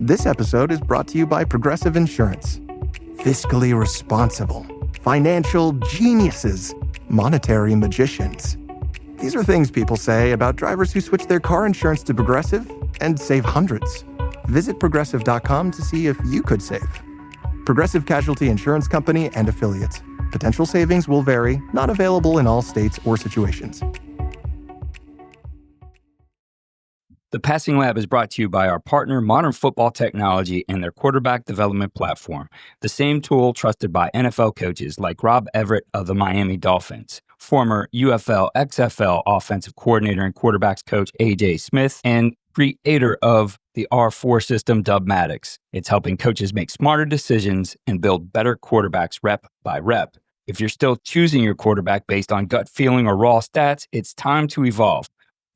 This episode is brought to you by Progressive Insurance. Fiscally responsible, financial geniuses, monetary magicians. These are things people say about drivers who switch their car insurance to Progressive and save hundreds. Visit progressive.com to see if you could save. Progressive Casualty Insurance Company and Affiliates. Potential savings will vary, not available in all states or situations. The Passing Lab is brought to you by our partner, Modern Football Technology, and their quarterback development platform, the same tool trusted by NFL coaches like Rob Everett of the Miami Dolphins, former UFL, XFL offensive coordinator and quarterbacks coach A.J. Smith, and creator of the R4 system, Dubmatics. It's helping coaches make smarter decisions and build better quarterbacks rep by rep. If you're still choosing your quarterback based on gut feeling or raw stats, it's time to evolve.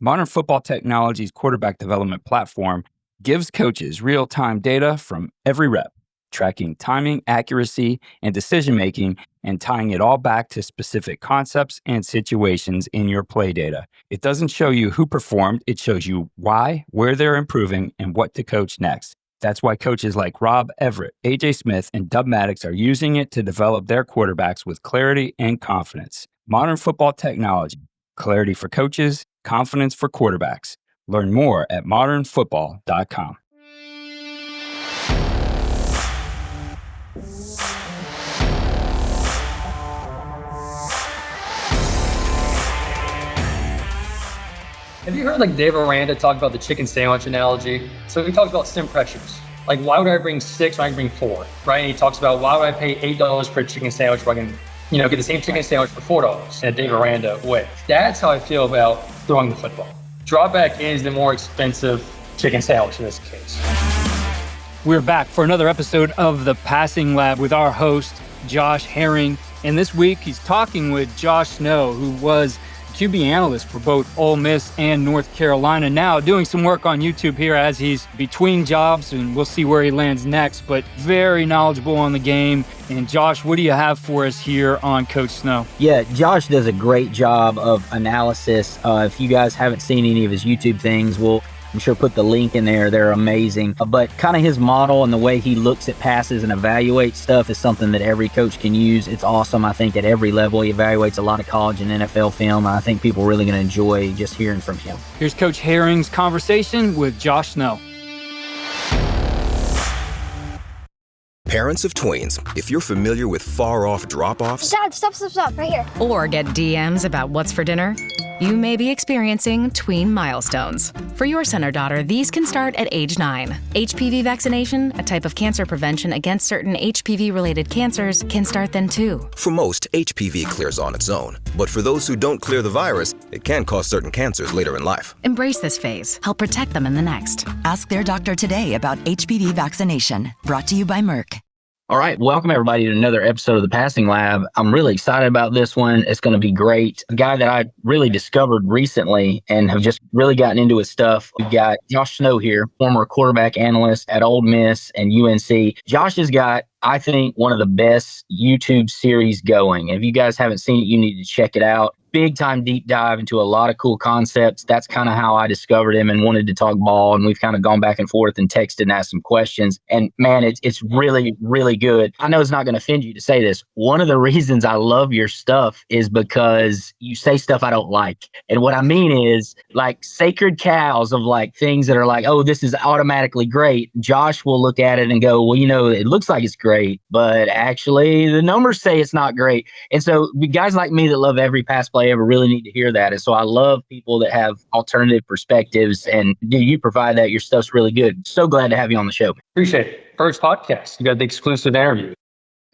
Modern Football Technology's quarterback development platform gives coaches real-time data from every rep, tracking timing, accuracy, and decision-making, and tying it all back to specific concepts and situations in your play data. It doesn't show you who performed, it shows you why, where they're improving, and what to coach next. That's why coaches like Rob Everett, A.J. Smith, and Dubmatics are using it to develop their quarterbacks with clarity and confidence. Modern Football Technology. Clarity for coaches, confidence for quarterbacks. Learn more at modernfootball.com. Have you heard Dave Aranda talk about the chicken sandwich analogy? So he talks about sim pressures. Why would I bring 6 when I can bring 4, right? And he talks about why would I pay $8 for a chicken sandwich when I can get the same chicken sandwich for $4 in a Dave Aranda way. That's how I feel about throwing the football. Drawback is the more expensive chicken sandwich in this case. We're back for another episode of The Passing Lab with our host, Josh Herring. And this week, he's talking with Josh Snow, who was QB analyst for both Ole Miss and North Carolina, now doing some work on YouTube here as he's between jobs, and we'll see where he lands next, but very knowledgeable on the game. And Josh, what do you have for us here on Coach Snow? Yeah, Josh does a great job of analysis. If you guys haven't seen any of his YouTube things, I'm sure put the link in there. They're amazing. But kind of his model and the way he looks at passes and evaluates stuff is something that every coach can use. It's awesome. I think at every level, he evaluates a lot of college and NFL film. I think people are really going to enjoy just hearing from him. Here's Coach Herring's conversation with Josh Snow. Parents of tweens, if you're familiar with far-off drop-offs... Dad, stop, right here. Or get DMs about what's for dinner, you may be experiencing tween milestones. For your son or daughter, these can start at age 9. HPV vaccination, a type of cancer prevention against certain HPV-related cancers, can start then too. For most, HPV clears on its own. But for those who don't clear the virus, it can cause certain cancers later in life. Embrace this phase. Help protect them in the next. Ask their doctor today about HPV vaccination. Brought to you by Merck. All right, welcome everybody to another episode of The Passing Lab. I'm really excited about this one. It's going to be great. A guy that I really discovered recently and have just really gotten into his stuff. We've got Josh Snow here, former quarterback analyst at Ole Miss and UNC. Josh has got, I think, one of the best YouTube series going. If you guys haven't seen it, you need to check it out. Big time deep dive into a lot of cool concepts. That's kind of how I discovered him and wanted to talk ball. And we've kind of gone back and forth and texted and asked some questions. And man, it's really, really good. I know it's not going to offend you to say this. One of the reasons I love your stuff is because you say stuff I don't like. And what I mean is sacred cows of things that are oh, this is automatically great. Josh will look at it and go, well, it looks like it's great, but actually the numbers say it's not great. And so guys like me that love every pass play ever really need to hear that. And so I love people that have alternative perspectives, and you provide that. Your stuff's really good. So glad to have you on the show. Appreciate it. First podcast. You got the exclusive interview.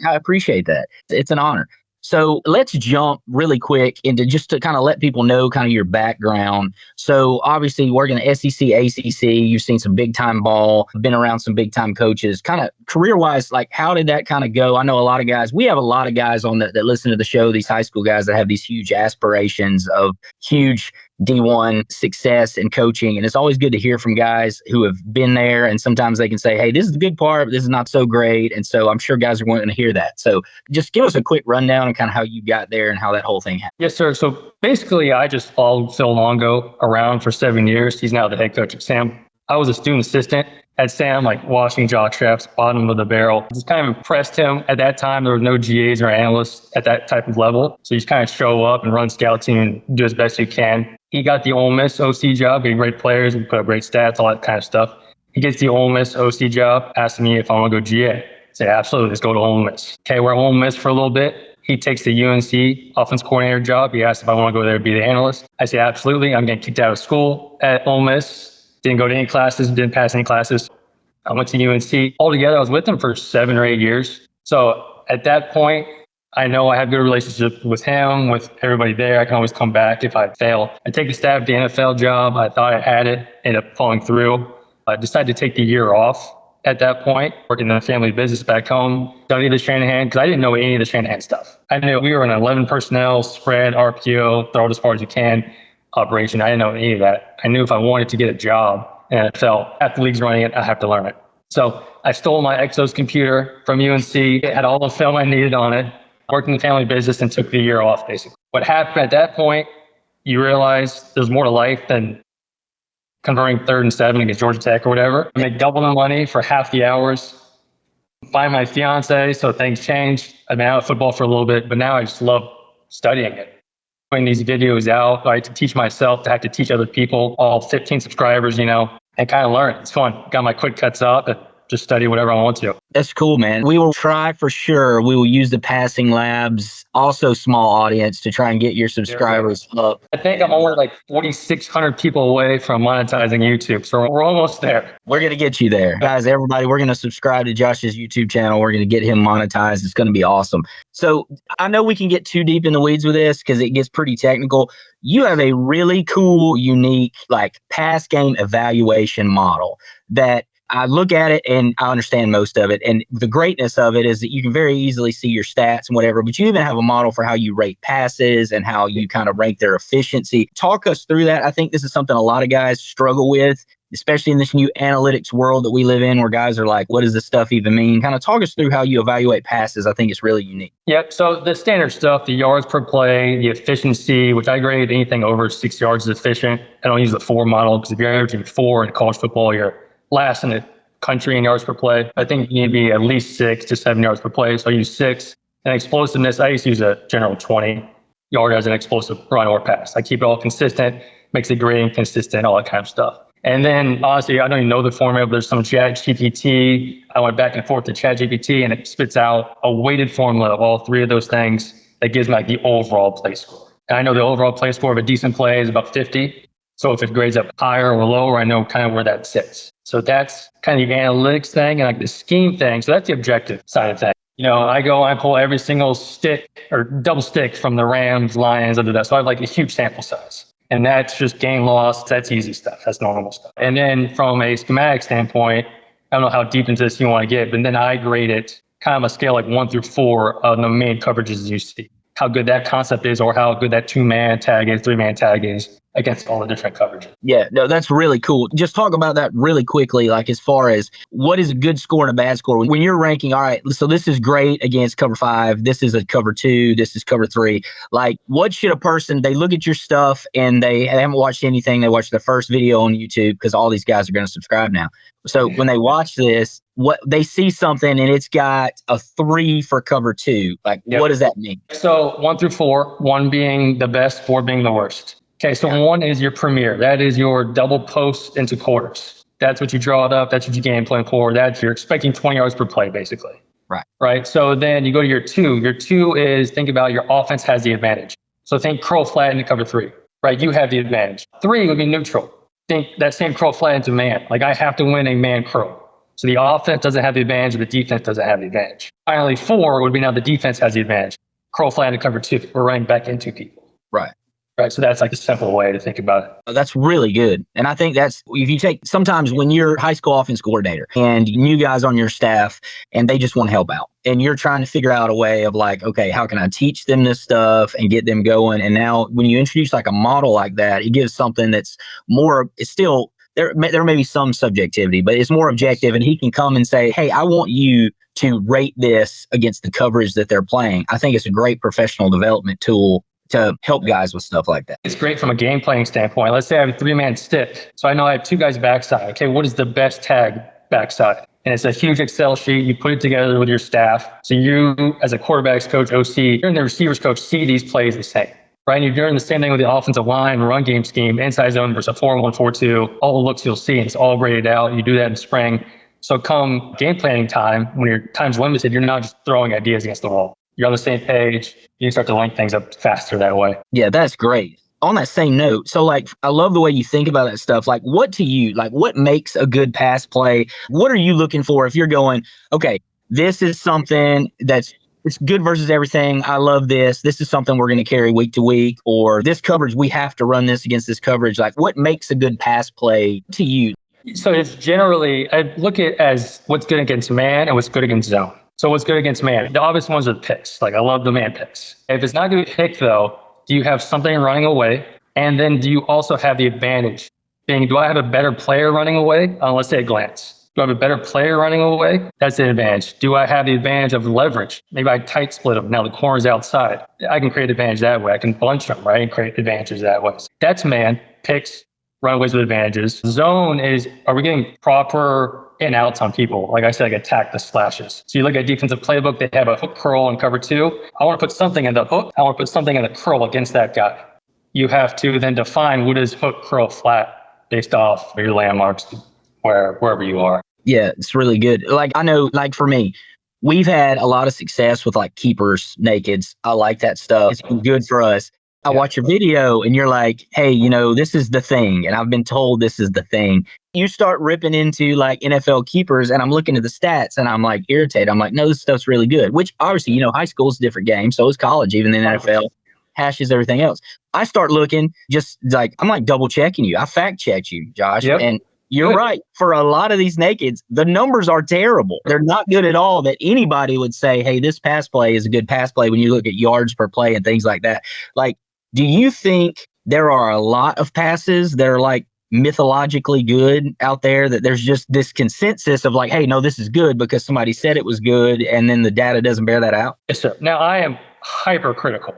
I appreciate that. It's an honor. So let's jump really quick into just to kind of let people know kind of your background. So obviously working at SEC, ACC, you've seen some big time ball, been around some big time coaches. Kind of career wise, how did that kind of go? I know a lot of guys, we have a lot of guys on that listen to the show, these high school guys that have these huge aspirations of huge D1 success and coaching. And it's always good to hear from guys who have been there. And sometimes they can say, hey, this is the good part, but this is not so great. And so I'm sure guys are wanting to hear that. So just give us a quick rundown of kind of how you got there and how that whole thing happened. Yes, sir. So basically, I just followed Phil Longo around for 7 years. He's now the head coach at Sam. I was a student assistant at Sam, like washing jaw traps, bottom of the barrel. Just kind of impressed him. At that time, there was no GAs or analysts at that type of level. So you just kind of show up and run scout team and do as best you can. He got the Ole Miss OC job, getting great players, we put up great stats, all that kind of stuff. He gets the Ole Miss OC job, asking me if I want to go GA. I say, absolutely, let's go to Ole Miss. Okay, we're at Ole Miss for a little bit. He takes the UNC offense coordinator job. He asked if I want to go there and be the analyst. I say, absolutely. I'm getting kicked out of school at Ole Miss. Didn't go to any classes, didn't pass any classes. I went to UNC. Altogether, I was with him for 7 or 8 years. So at that point, I know I have good relationships with him, with everybody there. I can always come back if I fail. I take a stab at the NFL job. I thought I had it, ended up falling through. I decided to take the year off at that point, working in a family business back home, studied the Shanahan, because I didn't know any of the Shanahan stuff. I knew we were an 11 personnel, spread, RPO, throw it as far as you can operation. I didn't know any of that. I knew if I wanted to get a job in NFL, after the league's running it, I have to learn it. So I stole my Exos computer from UNC, it had all the film I needed on it, worked in the family business and took the year off, basically. What happened at that point, you realize there's more to life than converting 3rd and 7 against Georgia Tech or whatever. I make double the money for half the hours. Find my fiance, so things changed. I've been out of football for a little bit, but now I just love studying it. Putting these videos out, I to teach myself, to have to teach other people, all 15 subscribers, and kind of learn. It's fun. Got my quick cuts up and just study whatever I want to. That's cool, man. We will try for sure. We will use the Passing Labs, also small audience, to try and get your subscribers up. I think I'm only like 4,600 people away from monetizing YouTube. So we're almost there. We're going to get you there. Guys, everybody, we're going to subscribe to Josh's YouTube channel. We're going to get him monetized. It's going to be awesome. So I know we can get too deep in the weeds with this because it gets pretty technical. You have a really cool, unique, pass game evaluation model that I look at it and I understand most of it. And the greatness of it is that you can very easily see your stats and whatever, but you even have a model for how you rate passes and how you kind of rank their efficiency. Talk us through that. I think this is something a lot of guys struggle with, especially in this new analytics world that we live in, where guys are like, what does this stuff even mean? Kind of talk us through how you evaluate passes. I think it's really unique. Yep. So the standard stuff, the yards per play, the efficiency, which I grade anything over 6 yards is efficient. I don't use the 4 model because if you're averaging 4 in college football, you're last in the country in yards per play. I think you need to be at least 6 to 7 yards per play. So I use 6. And explosiveness, I used to use a general 20 yard as an explosive run or pass. I keep it all consistent, makes the grading consistent, all that kind of stuff. And then honestly, I don't even know the formula, but there's some ChatGPT. I went back and forth to ChatGPT and it spits out a weighted formula of all 3 of those things that gives me the overall play score. And I know the overall play score of a decent play is about 50. So if it grades up higher or lower, I know kind of where that sits. So that's kind of the analytics thing and the scheme thing. So that's the objective side of things. I pull every single stick or double stick from the Rams, Lions, under that. So I have a huge sample size. And that's just gain loss. That's easy stuff. That's normal stuff. And then from a schematic standpoint, I don't know how deep into this you want to get, but then I grade it kind of a scale 1 through 4 of the main coverages you see. How good that concept is or how good that 2-man tag is, 3-man tag is against all the different coverages. Yeah, no, that's really cool. Just talk about that really quickly, as far as what is a good score and a bad score. When you're ranking, all right, so this is great against cover 5, this is a cover 2, this is cover 3. What should a person, they look at your stuff and they haven't watched anything, they watch the first video on YouTube because all these guys are going to subscribe now. So when they watch this, what they see something and it's got a 3 for cover 2. Yep. What does that mean? So 1 through 4, 1 being the best, 4 being the worst. Okay, so 1 is your premier. That is your double post into quarters. That's what you draw it up. That's what you game plan for. That's you're expecting 20 yards per play, basically. Right. So then you go to your 2. Your 2 is, think about your offense has the advantage. So think curl flat into cover 3. Right, you have the advantage. 3 would be neutral. Think that same curl flat into man. I have to win a man curl. So the offense doesn't have the advantage, or the defense doesn't have the advantage. Finally, 4 would be now the defense has the advantage. Curl flat into cover 2. We're running back into people. Right. So that's a simple way to think about it. That's really good. And I think that's, if you take, sometimes when you're high school offense coordinator and new guys on your staff and they just want to help out and you're trying to figure out a way of okay, how can I teach them this stuff and get them going? And now when you introduce a model like that, it gives something that's more, it's still, there may be some subjectivity, but it's more objective. And he can come and say, hey, I want you to rate this against the coverage that they're playing. I think it's a great professional development tool to help guys with stuff like that? It's great from a game planning standpoint. Let's say I have a 3-man stick. So I know I have 2 guys backside. Okay, what is the best tag backside? And it's a huge Excel sheet. You put it together with your staff. So you, as a quarterback's coach, OC, you're in the receivers coach, see these plays the same. Right? And you're doing the same thing with the offensive line, run game scheme, inside zone versus a 4-1, 4-2. All the looks you'll see, and it's all graded out. You do that in spring. So come game planning time, when your time's limited, you're not just throwing ideas against the wall. You're on the same page. You can start to link things up faster that way. Yeah, that's great. On that same note, so like, I love the way you think about that stuff. Like, what to you, like, what makes a good pass play? What are you looking for if you're going, okay, this is something that's it's good versus everything. I love this. This is something we're going to carry week to week, or this coverage, we have to run this against this coverage. Like, what makes a good pass play to you? So it's generally, I look at it as what's good against man and what's good against zone. So what's good against man? The obvious ones are the picks. Like, I love the man picks. If it's not going to be pick though, do you have something running away? And then do you also have the advantage? Being, do I have a better player running away? Let's say a glance. Do I have a better player running away? That's the advantage. Do I have the advantage of leverage? Maybe I tight split them. Now the corner's outside. I can create advantage that way. I can bunch them, right? And create advantages that way. So that's man. Picks, runaways with advantages. Zone is, are we getting proper in outs on people? Like I said, like attack the slashes. So you look at defensive playbook, they have a hook curl and cover 2. I want to put something in the hook. I want to put something in the curl against that guy. You have to then define what is hook, curl, flat based off your landmarks wherever you are. Yeah, it's really good. Like, I know, like for me, we've had a lot of success with like keepers, nakeds. I like that stuff. It's been good for us. I watch your video and you're like, hey, you know, this is the thing. And I've been told this is the thing. You start ripping into like NFL keepers and I'm looking at the stats and I'm like irritated. I'm like, no, this stuff's really good. Which obviously, you know, high school is a different game. So is college, even in the NFL. Hashes everything else. I start looking just like, I'm like double checking you. I fact checked you, Josh. Yep. And you're right. For a lot of these nakeds, the numbers are terrible. They're not good at all that anybody would say, hey, this pass play is a good pass play when you look at yards per play and things like that. Like, do you think there are a lot of passes that are like mythologically good out there, that there's just this consensus of like, hey, no, this is good because somebody said it was good, and then the data doesn't bear that out? Yes, sir. Now, I am hypercritical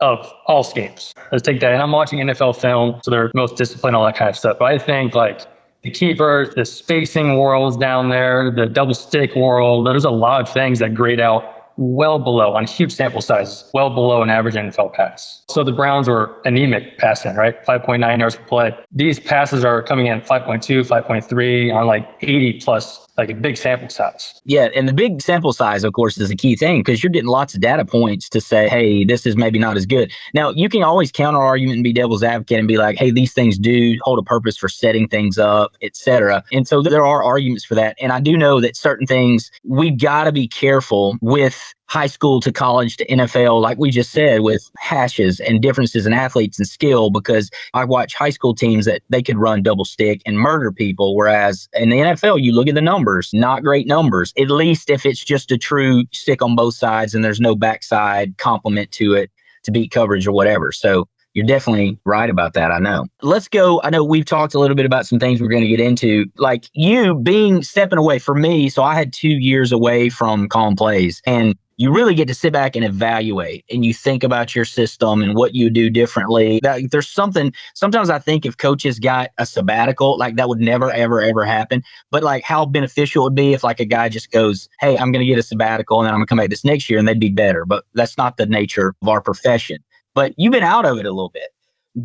of all schemes. Let's take that. And I'm watching NFL film, so they're most disciplined, all that kind of stuff. But I think like the keepers, the spacing worlds down there, the double stick world, there's a lot of things that grade out well below, on huge sample sizes, well below an average NFL pass. So the Browns were anemic passing, right? 5.9 yards per play. These passes are coming in 5.2, 5.3 on like 80 plus, like a big sample size. Yeah, and the big sample size, of course, is a key thing because you're getting lots of data points to say, hey, this is maybe not as good. Now, you can always counter argument and be devil's advocate and be like, hey, these things do hold a purpose for setting things up, etc. And so there are arguments for that. And I do know that certain things, we got to be careful with high school to college to NFL, like we just said, with hashes and differences in athletes and skill, because I watch high school teams that they could run double stick and murder people. Whereas in the NFL, you look at the numbers, not great numbers, at least if it's just a true stick on both sides and there's no backside complement to it to beat coverage or whatever. So you're definitely right about that. I know. Let's go. I know we've talked a little bit about some things we're going to get into, like you being stepping away for me. So I had 2 years away from calling plays, and you really get to sit back and evaluate, and you think about your system and what you do differently. There's something, sometimes I think if coaches got a sabbatical, like that would never, ever, ever happen. But like how beneficial it would be if like a guy just goes, hey, I'm going to get a sabbatical and then I'm going to come back this next year, and they'd be better. But that's not the nature of our profession. But you've been out of it a little bit.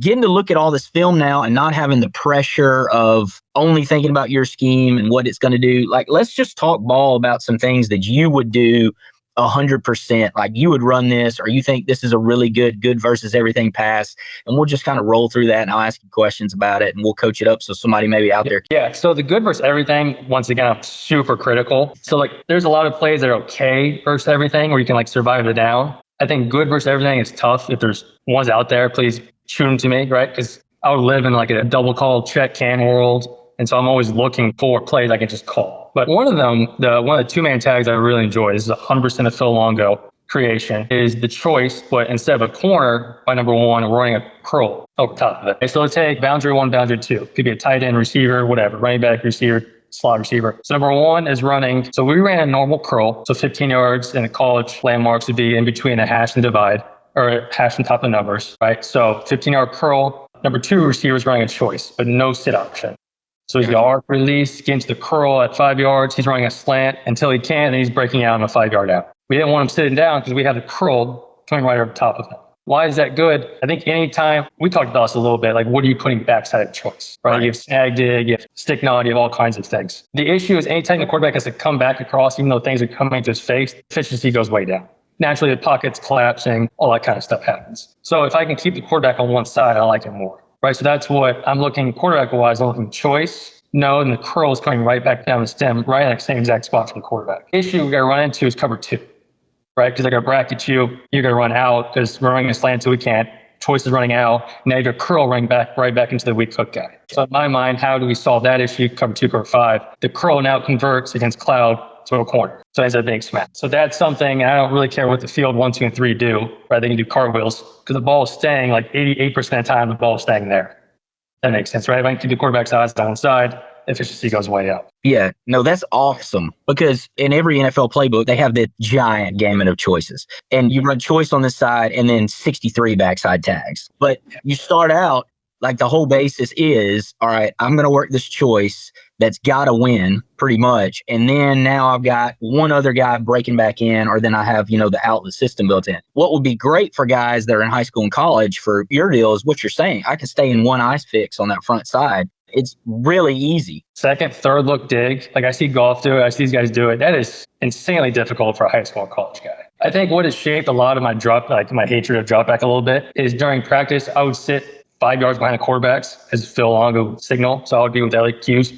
Getting to look at all this film now and not having the pressure of only thinking about your scheme and what it's going to do. Like, let's just talk ball about some things that you would do 100%, like you would run this, or you think this is a really good versus everything pass, and we'll just kind of roll through that, and I'll ask you questions about it, and we'll coach it up so somebody maybe out there. Yeah, so the good versus everything, once again, I'm super critical. So like there's a lot of plays that are okay versus everything where you can like survive the down. I think good versus everything is tough. If there's ones out there, please shoot them to me, right? Because I would live in like a double call check can world. And so I'm always looking for plays I can just call. But one of them, one of the 2-man tags I really enjoy, this is 100% a Phil Longo creation, is the choice, but instead of a corner by number 1, we're running a curl over top of it. Okay, so let's take boundary 1, boundary 2. Could be a tight end, receiver, whatever, running back, receiver, slot receiver. So number 1 is running. So we ran a normal curl. So 15 yards in the college landmarks would be in between a hash and divide. or hash on top of the numbers, right? So 15-yard curl, number 2 receiver is running a choice, but no sit option. So he's got arc release, get into the curl at 5 yards. He's running a slant until he can, and he's breaking out on a 5-yard out. We didn't want him sitting down because we have the curl coming right over top of him. Why is that good? I think anytime, we talked about this a little bit, like what are you putting backside of choice, right? You have snag dig, you have stick nod, you have all kinds of things. The issue is anytime the quarterback has to come back across, even though things are coming to his face, efficiency goes way down. Naturally, the pocket's collapsing, all that kind of stuff happens. So if I can keep the quarterback on one side, I like it more, right? So that's what I'm looking quarterback-wise. I'm looking choice, no, and the curl is coming right back down the stem, right in the same exact spot for the quarterback. The issue we're going to run into is cover 2. Right? Because they're going to bracket you. You're going to run out because we're running a slant so we can't. Choice is running out. Now you have your curl running back right back into the weak hook guy. So in my mind, how do we solve that issue? Cover 2, cover 5. The curl now converts against cloud to a corner. So it ends up being smash. So that's something I don't really care what the field 1, 2, and 3 do. Right? They can do cartwheels because the ball is staying like 88% of the time. The ball is staying there. That makes sense, right? If I can keep the quarterback's eyes on one side, efficiency goes way up. Yeah, no, that's awesome because in every NFL playbook, they have this giant gamut of choices. And you run choice on this side and then 63 backside tags. But you start out like the whole basis is, all right, I'm going to work this choice that's got to win pretty much. And then now I've got one other guy breaking back in, or then I have, the outlet system built in. What would be great for guys that are in high school and college for your deal is what you're saying. I can stay in one ice fix on that front side. It's really easy. Second, third look dig. Like I see golf do it. I see these guys do it. That is insanely difficult for a high school and college guy. I think what has shaped a lot of my my hatred of drop back a little bit is during practice, I would sit 5 yards behind the quarterbacks as Phil Long would signal. So I would be with LQs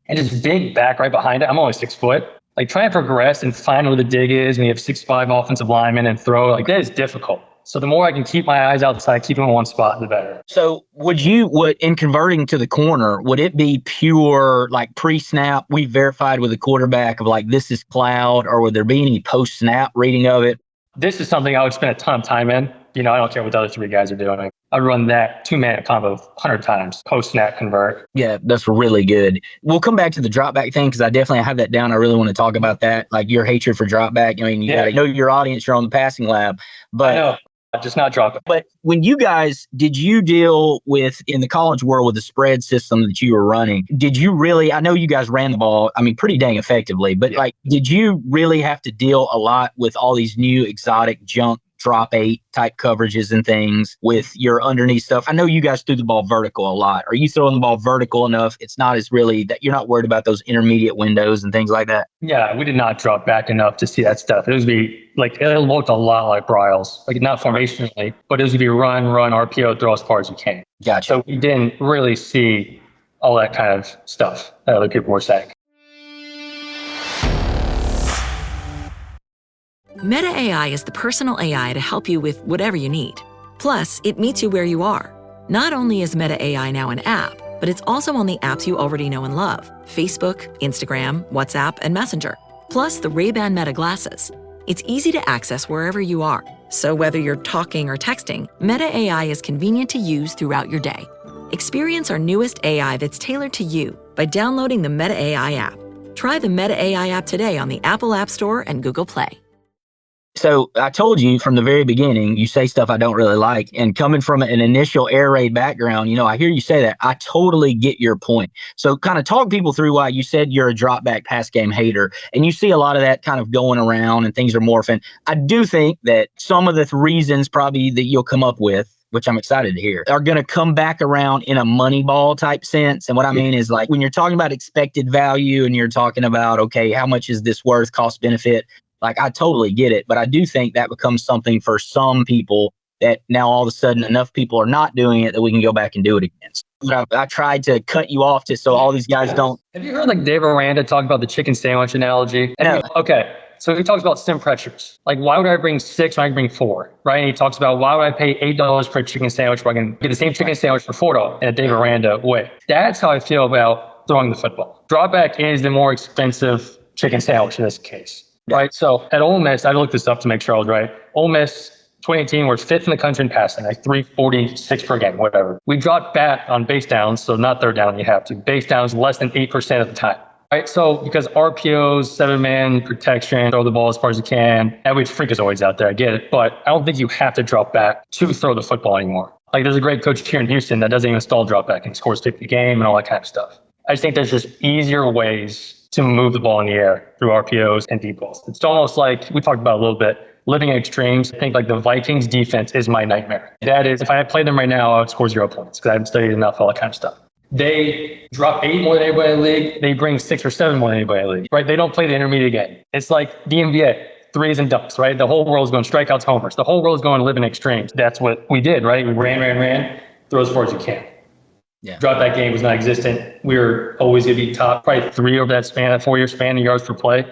and just dig back right behind it. I'm only 6 foot. Like try and progress and find where the dig is when you have 6'5" offensive linemen and throw. Like that is difficult. So the more I can keep my eyes outside, keep them in one spot, the better. So would in converting to the corner, would it be pure like pre-snap, we verified with the quarterback of like, this is cloud, or would there be any post-snap reading of it? This is something I would spend a ton of time in. I don't care what the other 3 guys are doing. I'd run that 2-man combo 100 times, post-snap convert. Yeah, that's really good. We'll come back to the drop back thing because I definitely have that down. I really want to talk about that, like your hatred for drop back. I mean, you got to know your audience. You're on the passing lab. But I know. Just not drop it. But when you guys, did you deal with, in the college world with the spread system that you were running, did you really, I know you guys ran the ball, pretty dang effectively, but did you really have to deal a lot with all these new exotic junk drop 8 type coverages and things with your underneath stuff? I know you guys threw the ball vertical a lot. Are you throwing the ball vertical enough? It's not as really that you're not worried about those intermediate windows and things like that? Yeah, we did not drop back enough to see that stuff. It was it looked a lot like Bryles, like not formationally, but it was run, RPO, throw as far as you can. Gotcha. So we didn't really see all that kind of stuff that other people were saying. Meta AI is the personal AI to help you with whatever you need. Plus, it meets you where you are. Not only is Meta AI now an app, but it's also on the apps you already know and love: Facebook, Instagram, WhatsApp, and Messenger. Plus the Ray-Ban Meta glasses. It's easy to access wherever you are. So whether you're talking or texting, Meta AI is convenient to use throughout your day. Experience our newest AI that's tailored to you by downloading the Meta AI app. Try the Meta AI app today on the Apple App Store and Google Play. So I told you from the very beginning, you say stuff I don't really like. And coming from an initial air raid background, I hear you say that. I totally get your point. So kind of talk people through why you said you're a drop back pass game hater. And you see a lot of that kind of going around and things are morphing. I do think that some of the reasons probably that you'll come up with, which I'm excited to hear, are going to come back around in a money ball type sense. And what I mean is like when you're talking about expected value and you're talking about, okay, how much is this worth, cost benefit? Like, I totally get it, but I do think that becomes something for some people that now all of a sudden enough people are not doing it that we can go back and do it again. But I tried to cut you off just so all these guys don't. Have you heard like Dave Aranda talk about the chicken sandwich analogy? No. Okay. So he talks about stem pressures. Like, why would I bring 6 when I can bring 4, right? And he talks about why would I pay $8 for a chicken sandwich when I can get the same chicken sandwich for $4 in a Dave Aranda way. That's how I feel about throwing the football. Dropback is the more expensive chicken sandwich in this case. Right. So at Ole Miss, I looked this up to make sure I was right. Ole Miss 2018 was 5th in the country in passing, like 346 per game, whatever. We dropped back on base downs, so not third down, you have to. Base downs less than 8% of the time. Right, so because RPOs, 7-man protection, throw the ball as far as you can, every freakazoids out there, I get it, but I don't think you have to drop back to throw the football anymore. Like there's a great coach here in Houston that doesn't even install drop back and scores 50 a game and all that kind of stuff. I just think there's just easier ways to move the ball in the air through RPOs and deep balls. It's almost like we talked about a little bit, living in extremes. I think like the Vikings defense is my nightmare. That is, if I played them right now, I would score 0 points because I haven't studied enough, all that kind of stuff. They drop 8 more than anybody in the league. They bring 6 or 7 more than anybody in the league, right? They don't play the intermediate game. It's like the NBA, threes and dunks, right? The whole world's going strikeouts, homers. The whole world's going to live in extremes. That's what we did, right? We ran, throw as far as you can. Yeah. Drop back game was non existent. We were always going to be top, probably 3 over that span, that 4-year span in yards per play.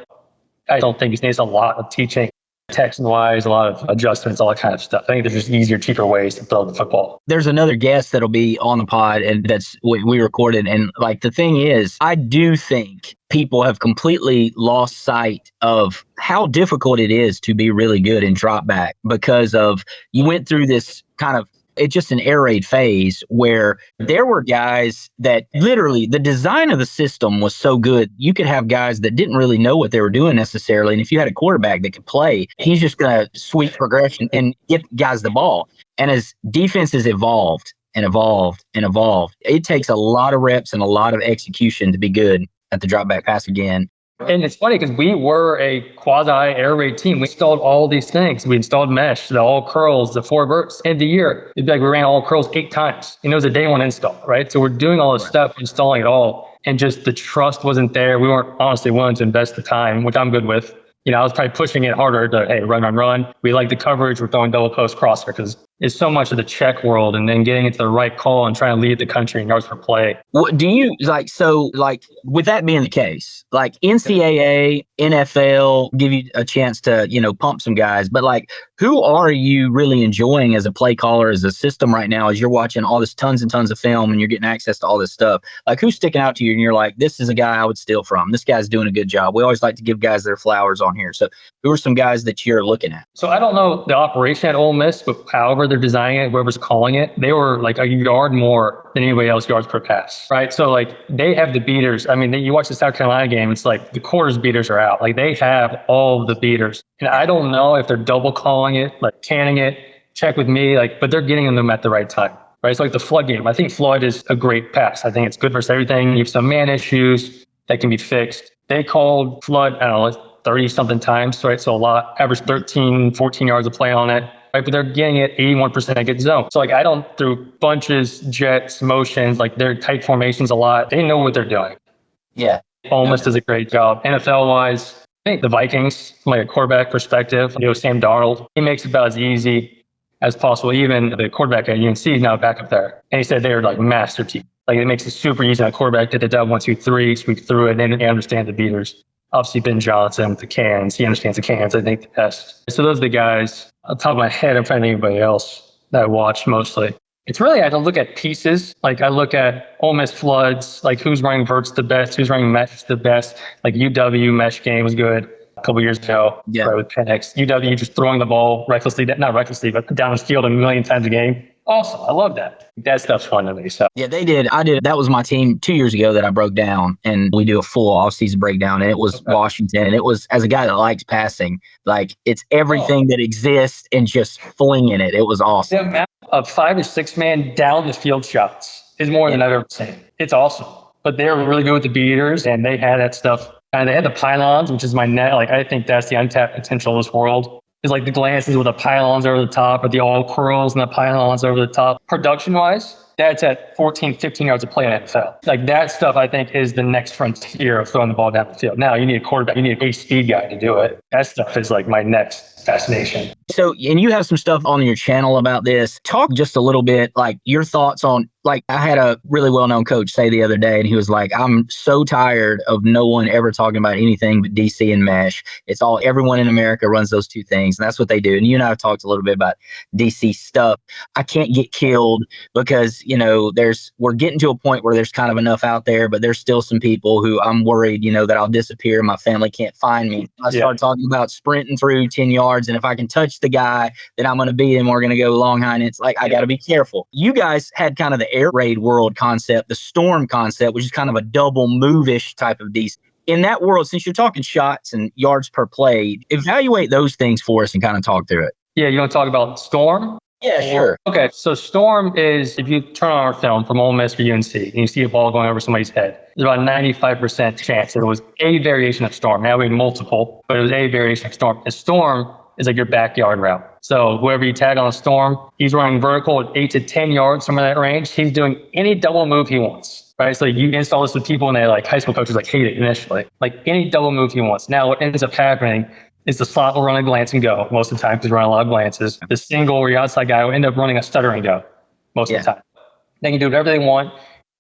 I don't think it needs a lot of teaching. Text-wise, a lot of adjustments, all that kind of stuff. I think there's just easier, cheaper ways to throw the football. There's another guest that'll be on the pod, and that's we recorded. And like the thing is, I do think people have completely lost sight of how difficult it is to be really good in drop back because of you went through this kind of it's just an air raid phase where there were guys that literally the design of the system was so good. You could have guys that didn't really know what they were doing necessarily. And if you had a quarterback that could play, he's just going to sweep progression and get guys the ball. And as defenses evolved and evolved and evolved, it takes a lot of reps and a lot of execution to be good at the drop back pass again. And it's funny because we were a quasi air raid team. We installed all these things. We installed mesh, the all curls, the 4 verts. End of the year, it'd be like we ran all curls 8 times. And it was a day 1 install, right? So we're doing all this stuff, installing it all. And just the trust wasn't there. We weren't honestly willing to invest the time, which I'm good with. You know, I was probably pushing it harder to, hey, run. We like the coverage. We're throwing double post crosser because it's so much of the check world and then getting into the right call and trying to lead the country in yards per play. What do you like? So like with that being the case, like NCAA, NFL give you a chance to, you know, pump some guys, but like who are you really enjoying as a play caller, as a system right now, as you're watching all this tons and tons of film and you're getting access to all this stuff? Like who's sticking out to you and you're like, this is a guy I would steal from. This guy's doing a good job. We always like to give guys their flowers on here. So who are some guys that you're looking at? So I don't know the operation at Ole Miss, but however they're designing it, whoever's calling it, they were like a yard more than anybody else yards per pass, right? So like they have the beaters. I mean, you watch the South Carolina game, it's like the quarters beaters are out. Like they have all of the beaters. And I don't know if they're double calling it, like canning it, check with me, like, but they're getting them at the right time, right? So like the flood game, I think flood is a great pass. I think it's good versus everything. You have some man issues that can be fixed. They called flood, I don't know, 30 something times, right? So a lot, average 13, 14 yards of play on it. Right, but they're getting it 81% get zone. So like I don't through bunches, jets, motions, like they're tight formations a lot. They know what they're doing. Yeah. Ole Miss does a great job. NFL wise, I think the Vikings, from like a quarterback perspective, you know, Sam Darnold, he makes it about as easy as possible. Even the quarterback at UNC is now back up there. And he said they're like master team. Like it makes it super easy. That quarterback did the dub 1, 2, 3, sweep through it, and they understand the beaters. Obviously, Ben Johnson with the cans. He understands the cans, I think, the best. So those are the guys. On top of my head, I'm trying to think of anybody else that I watch mostly. It's really, I don't look at pieces. Like I look at Ole Miss floods, like who's running verts the best, who's running mesh the best. Like UW mesh game was good a couple years ago. Yeah. Right, with Penix. UW just throwing the ball recklessly, not recklessly, but down the field a million times a game. Awesome. I love that. That stuff's fun to me. So yeah, they did. I did. That was my team 2 years ago that I broke down, and we do a full off-season breakdown. And it was Washington, and it was, as a guy that likes passing, like it's everything that exists and just flinging it. It was awesome. The amount of 5 or 6 man down the field shots is more than I've ever seen. It's awesome. But they were really good with the beaters, and they had that stuff. And they had the pylons, which is my net. Like I think that's the untapped potential of this world. Is like the glances with the pylons over the top, or the all curls and the pylons over the top. Production wise, that's at 14, 15 yards of play in NFL. Like that stuff, I think, is the next frontier of throwing the ball down the field. Now you need a quarterback, you need a speed guy to do it. That stuff is like my next fascination. So, and you have some stuff on your channel about this. Talk just a little bit, like your thoughts on, like I had a really well-known coach say the other day, and he was like, I'm so tired of no one ever talking about anything but DC and mesh. It's all, everyone in America runs those 2 things, and that's what they do. And you and I have talked a little bit about DC stuff. I can't get killed because, you know, we're getting to a point where there's kind of enough out there, but there's still some people who I'm worried, you know, that I'll disappear. My family can't find me. I start talking about sprinting through 10 yards. And if I can touch the guy, then I'm going to beat him. We're going to go long high. And it's like, I got to be careful. You guys had kind of the air raid world concept, the storm concept, which is kind of a double move-ish type of DC. In that world, since you're talking shots and yards per play, evaluate those things for us and kind of talk through it. Yeah, you want to talk about Storm? Yeah, sure. Okay, so Storm is, if you turn on our film from Ole Miss or UNC and you see a ball going over somebody's head, there's about a 95% chance that it was a variation of Storm. Now we multiple, but it was a variation of Storm. And Storm is like your backyard route. So whoever you tag on a Storm, he's running vertical at 8 to 10 yards, somewhere in that range. He's doing any double move he wants, right? So you install this with people and they like, high school coaches like hate it initially. Like any double move he wants. Now what ends up happening is the slot will run a glance and go most of the time because we run a lot of glances. The single or your outside guy will end up running a stutter and go most of the time. They can do whatever they want,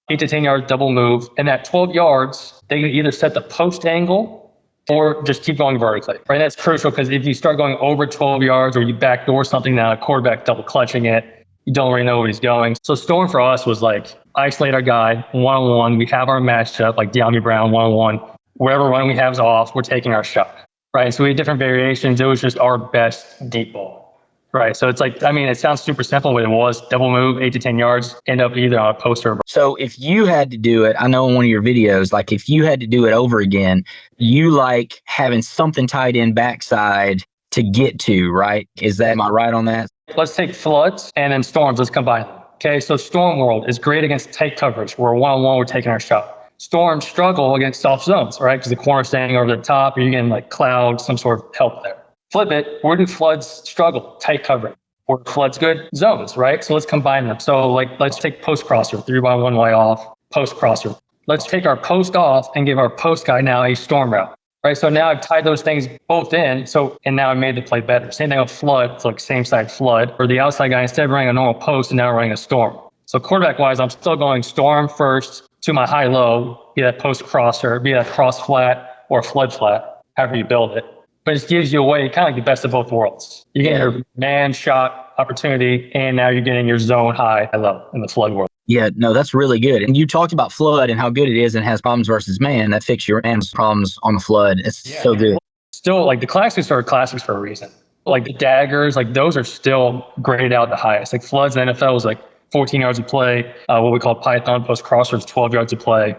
8 to 10 yards double move. And at 12 yards, they can either set the post angle or just keep going vertically. Right? That's crucial because if you start going over 12 yards or you backdoor something now, a quarterback double clutching it, you don't really know where he's going. So Storm for us was like isolate our guy one-on-one. We have our matchup like DeAndre Brown one-on-one. Wherever run we have is off, we're taking our shot. Right. So we had different variations. It was just our best deep ball. Right. So it's like, I mean, it sounds super simple, but it was double move, 8 to 10 yards, end up either on a poster. So if you had to do it, I know in one of your videos, like if you had to do it over again, you like having something tied in backside to get to, right? Am I right on that? Let's take floods and then storms. Let's combine them. Okay. So Storm World is great against tight coverage. We're one-on-one, we're taking our shot. Storms struggle against soft zones, right? Because the corner's standing over the top, or you're getting like cloud, some sort of help there. Flip it, where do floods struggle? Tight coverage. Where floods good? Zones, right? So let's combine them. So like, let's take post crosser, 3-by-1 way off, post crosser. Let's take our post off and give our post guy now a storm route, right? So now I've tied those things both in. And now I made the play better. Same thing with flood, it's like same side flood, or the outside guy, instead of running a normal post and now running a storm. So quarterback wise, I'm still going storm first to my high-low, be that post crosser, be that cross flat or flood flat, however you build it. But it gives you a way, kind of like the best of both worlds. You get your man shot opportunity, and now you're getting your zone high-low in the flood world. Yeah, no, that's really good. And you talked about flood and how good it is and has problems versus man. That fixes your man's problems on the flood. It's so good. Still, like the classics are classics for a reason. Like the daggers, like those are still graded out the highest. Like floods in the NFL is like 14 yards of play, what we call Python post crossers, 12 yards of play.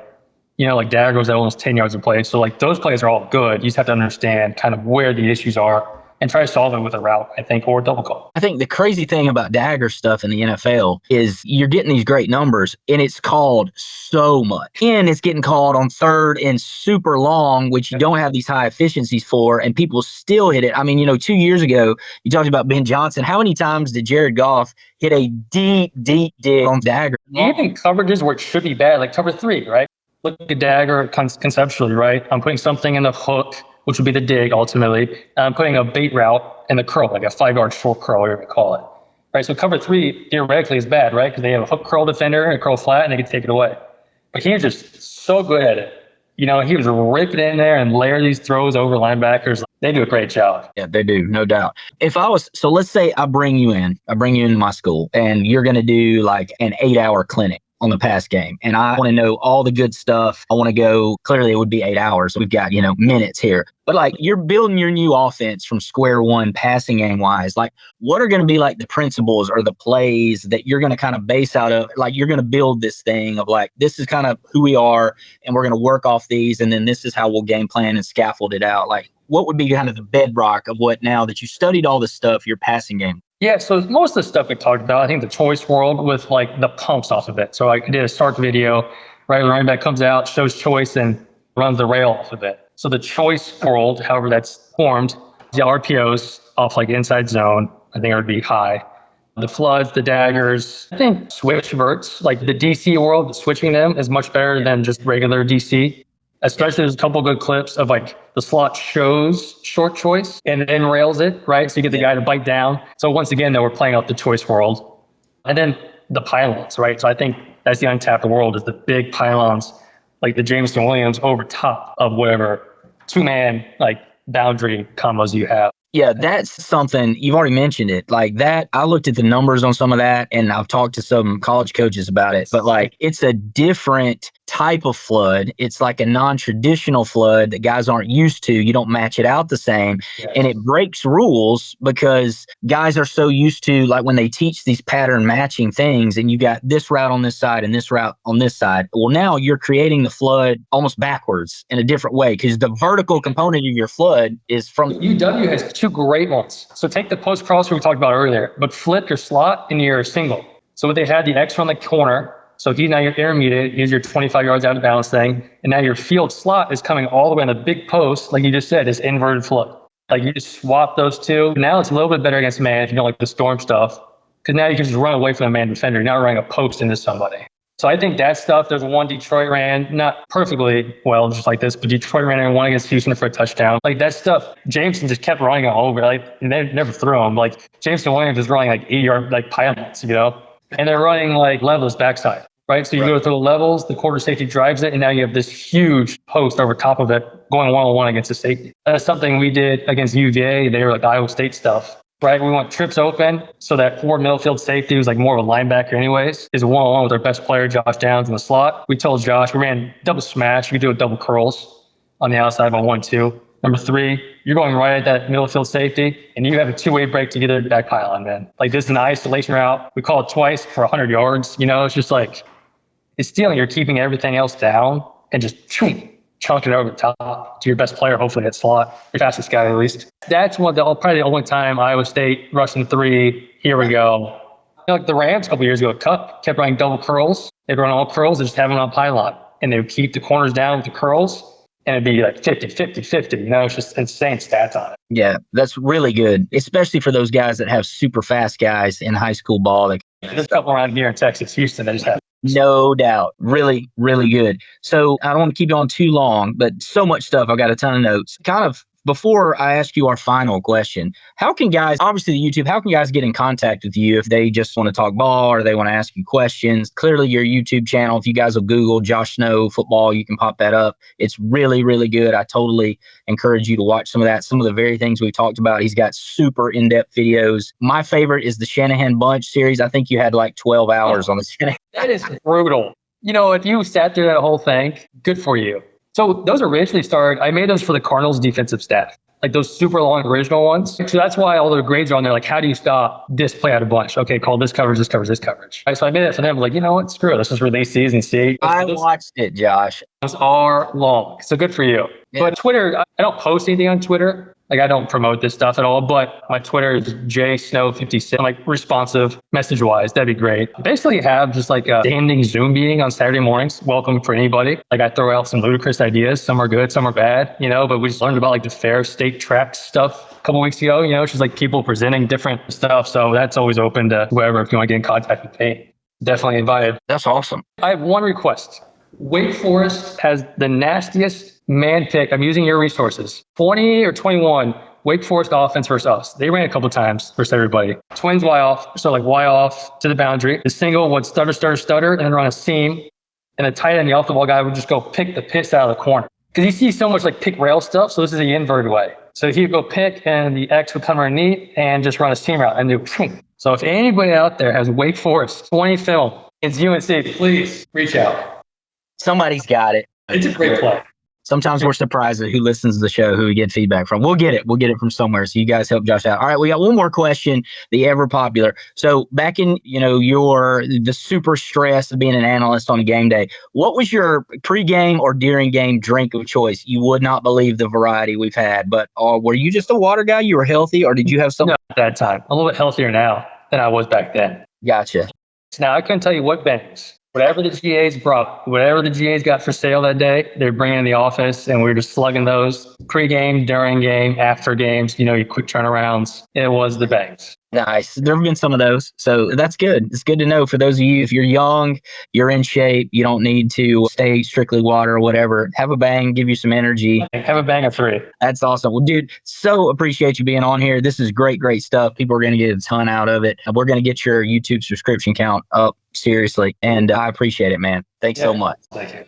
You know, like dagger was at almost 10 yards of play. So like those plays are all good. You just have to understand kind of where the issues are and try to solve it with a route, I think, or a double call. I think the crazy thing about dagger stuff in the NFL is you're getting these great numbers and it's called so much. And it's getting called on third and super long, which you don't have these high efficiencies for, and people still hit it. I mean, 2 years ago, you talked about Ben Johnson. How many times did Jared Goff hit a deep, deep dig on dagger? Even coverages where it should be bad, like cover 3, right? Look at dagger conceptually, right? I'm putting something in the hook, which would be the dig ultimately. And I'm putting a bait route in the curl, like a 5-yard short curl, whatever you call it. Right? So cover 3 theoretically is bad, right? Because they have a hook curl defender and a curl flat and they can take it away. But he was just so good at it. He was ripping in there and layer these throws over linebackers. They do a great job. Yeah, they do, no doubt. So let's say I bring you into my school and you're going to do like an 8-hour clinic on the pass game. And I want to know all the good stuff. I want to go, clearly it would be 8 hours. We've got, minutes here. But like you're building your new offense from square one passing game wise. Like what are going to be like the principles or the plays that you're going to kind of base out of? Like you're going to build this thing of like, this is kind of who we are and we're going to work off these. And then this is how we'll game plan and scaffold it out. Like what would be kind of the bedrock of what now that you studied all this stuff, your passing game? Yeah, so most of the stuff we talked about, I think the choice world with like the pumps off of it. So I did a start video, right? The running back comes out, shows choice and runs the rail off of it. So the choice world, however that's formed, the RPOs off like inside zone, I think it would be high. The floods, the daggers, I think switch verts, like the DC world, switching them is much better than just regular DC. Especially there's a couple good clips of like the slot shows short choice and then rails it, right? So you get the guy to bite down. So once again, though, we're playing out the choice world. And then the pylons, right? So I think that's the untapped world is the big pylons, like the Jameson Williams over top of whatever 2-man like boundary combos you have. Yeah, that's something you've already mentioned it. Like that, I looked at the numbers on some of that and I've talked to some college coaches about it, but like it's a different type of flood. It's like a non-traditional flood that guys aren't used to. You don't match it out the same. Yes. And it breaks rules because guys are so used to, like when they teach these pattern matching things and you got this route on this side and this route on this side. Well, now you're creating the flood almost backwards in a different way because the vertical component of your flood is from... UW has two great ones. So take the post crosser we talked about earlier, but flip your slot into your single. So what they had, the X on the corner. So now your intermediate, here's your 25 yards out of bounds thing. And now your field slot is coming all the way on the big post, like you just said, is inverted flood. Like you just swap those two. Now it's a little bit better against man if you don't like the storm stuff. Because now you can just run away from a man defender. You're not running a post into somebody. So I think that stuff, there's one Detroit ran, not perfectly well, just like this, but Detroit ran and won against Houston for a touchdown. Like that stuff, Jameson just kept running all over. Like they never threw him. Like Jameson Williams is running like 80-yard like pylons, you know? And they're running like levels backside, right? So you go through the levels, the quarter safety drives it, and now you have this huge post over top of it going one-on-one against the safety. That's something we did against UVA. They were like Iowa State stuff, right? We want trips open. So that forward middle field safety was like more of a linebacker anyways, is one-on-one with our best player, Josh Downs, in the slot. We told Josh, we ran double smash. We do a double curls on the outside on 1-2. Number 3, you're going right at that middle field safety, and you have a two-way break to get it back pylon, man. Like this is an isolation route. We call it twice for 100 yards. You know, it's just like, it's stealing. You're keeping everything else down and just chunk it over the top to your best player, hopefully at slot, your fastest guy at least. That's probably the only time Iowa State rushing 3. Here we go. You know, like the Rams a couple years ago, kept running double curls. They'd run all curls, they just have them on pylon, and they would keep the corners down with the curls. And it'd be like 50, 50, 50. You know, it's just insane stats on it. Yeah, that's really good, especially for those guys that have super fast guys in high school ball. There's a couple around here in Texas, Houston, that just have. No doubt. Really, really good. So I don't want to keep you on too long, but so much stuff. I've got a ton of notes. Kind of before I ask you our final question, how can guys, obviously the YouTube, how can guys get in contact with you if they just want to talk ball or they want to ask you questions? Clearly your YouTube channel, if you guys will Google Josh Snow football, you can pop that up. It's really, really good. I totally encourage you to watch some of that. Some of the very things we talked about. He's got super in-depth videos. My favorite is the Shanahan Bunch series. I think you had like 12 hours on the Shanahan. That is brutal. You know, if you sat through that whole thing, good for you. So those originally started, I made those for the Cardinals defensive staff, like those super long original ones. So that's why all the grades are on there. Like, how do you stop this play out of bunch? Okay, call this coverage, this coverage, this coverage. Right, so I made it for them. Like, you know what? Screw it. Let's just release these and see. I watched it, Josh. Those are long. So good for you. Yeah. But Twitter, I don't post anything on Twitter. Like, I don't promote this stuff at all, but my Twitter is jsnow56. I'm like responsive message wise. That'd be great. I basically have just like a standing Zoom meeting on Saturday mornings. Welcome for anybody. Like I throw out some ludicrous ideas. Some are good, some are bad, you know, but we just learned about like the fair state track stuff a couple weeks ago, you know, it's just like people presenting different stuff. So that's always open to whoever, if you want to get in contact with me. Definitely invited. That's awesome. I have one request. Wake Forest has the nastiest man pick. I'm using your resources. 20 or 21, Wake Forest offense versus us. They ran a couple times versus everybody. Twins Y off, so like Y off to the boundary. The single would stutter, stutter, stutter, and then run a seam. And the tight end, the off-the-ball guy would just go pick the piss out of the corner. Because you see so much like pick rail stuff, so this is the inverted way. So he would go pick, and the X would come underneath and just run a seam route and do. So if anybody out there has Wake Forest 20 film, it's UNC, please reach out. Somebody's got it. It's a great play. Sometimes we're surprised at who listens to the show, who we get feedback from. We'll get it. We'll get it from somewhere. So you guys help Josh out. All right, we got one more question, the ever popular. So back in, the super stress of being an analyst on a game day, what was your pregame or during game drink of choice? You would not believe the variety we've had, but were you just a water guy? You were healthy, or did you have something? No, at that time. I'm a little bit healthier now than I was back then. Gotcha. Now, I couldn't tell you what banks. Whatever the GAs brought, whatever the GAs got for sale that day, they're bringing in the office, and we were just slugging those pre-game, during game, after games, your quick turnarounds. It was the banks. Nice. There have been some of those. So that's good. It's good to know for those of you, if you're young, you're in shape, you don't need to stay strictly water or whatever. Have a bang, give you some energy. Have a bang of 3. That's awesome. Well, dude, so appreciate you being on here. This is great, great stuff. People are going to get a ton out of it. We're going to get your YouTube subscription count up, seriously. And I appreciate it, man. Thanks so much. Thank you.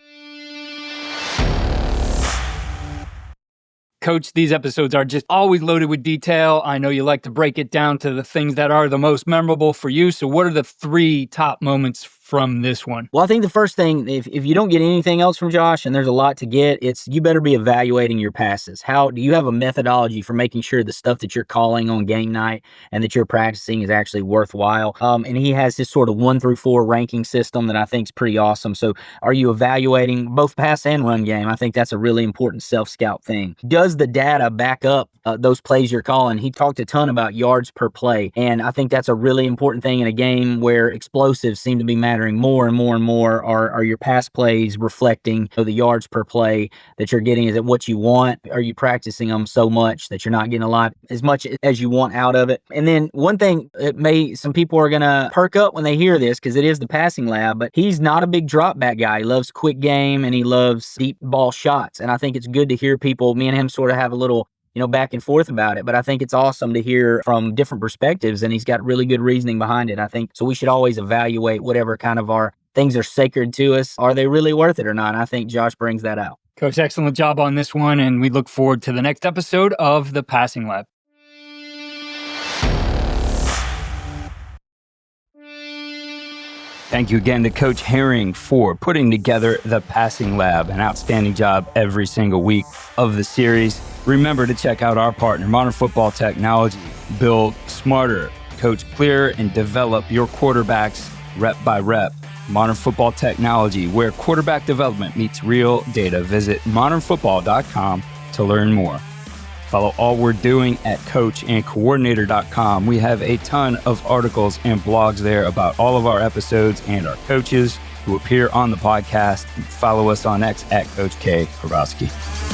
Coach, these episodes are just always loaded with detail. I know you like to break it down to the things that are the most memorable for you. So what are the 3 top moments from this one? Well, I think the first thing, if you don't get anything else from Josh, and there's a lot to get, it's you better be evaluating your passes. How do you have a methodology for making sure the stuff that you're calling on game night and that you're practicing is actually worthwhile? And he has this sort of 1 through 4 ranking system that I think is pretty awesome. So are you evaluating both pass and run game? I think that's a really important self-scout thing. Does the data back up those plays you're calling? He talked a ton about yards per play, and I think that's a really important thing in a game where explosives seem to be mattering more and more and more. Are your pass plays reflecting the yards per play that you're getting? Is it what you want? Are you practicing them so much that you're not getting as much as you want out of it? And then one thing some people are going to perk up when they hear this, because it is the passing lab, but he's not a big drop back guy. He loves quick game and he loves deep ball shots. And I think it's good to hear people, me and him sort of have a little back and forth about it, but I think it's awesome to hear from different perspectives, and he's got really good reasoning behind it. I think so. We should always evaluate whatever kind of our things are sacred to us. Are they really worth it or not? And I think Josh brings that out. Coach, excellent job on this one, and we look forward to the next episode of the Passing Lab. Thank you again to Coach Herring for putting together the Passing Lab, an outstanding job every single week of the series. Remember to check out our partner, Modern Football Technology. Build smarter, coach clearer, and develop your quarterbacks rep by rep. Modern Football Technology, where quarterback development meets real data. Visit modernfootball.com to learn more. Follow all we're doing at coachandcoordinator.com. We have a ton of articles and blogs there about all of our episodes and our coaches who appear on the podcast. Follow us on X at Coach K. Horowski.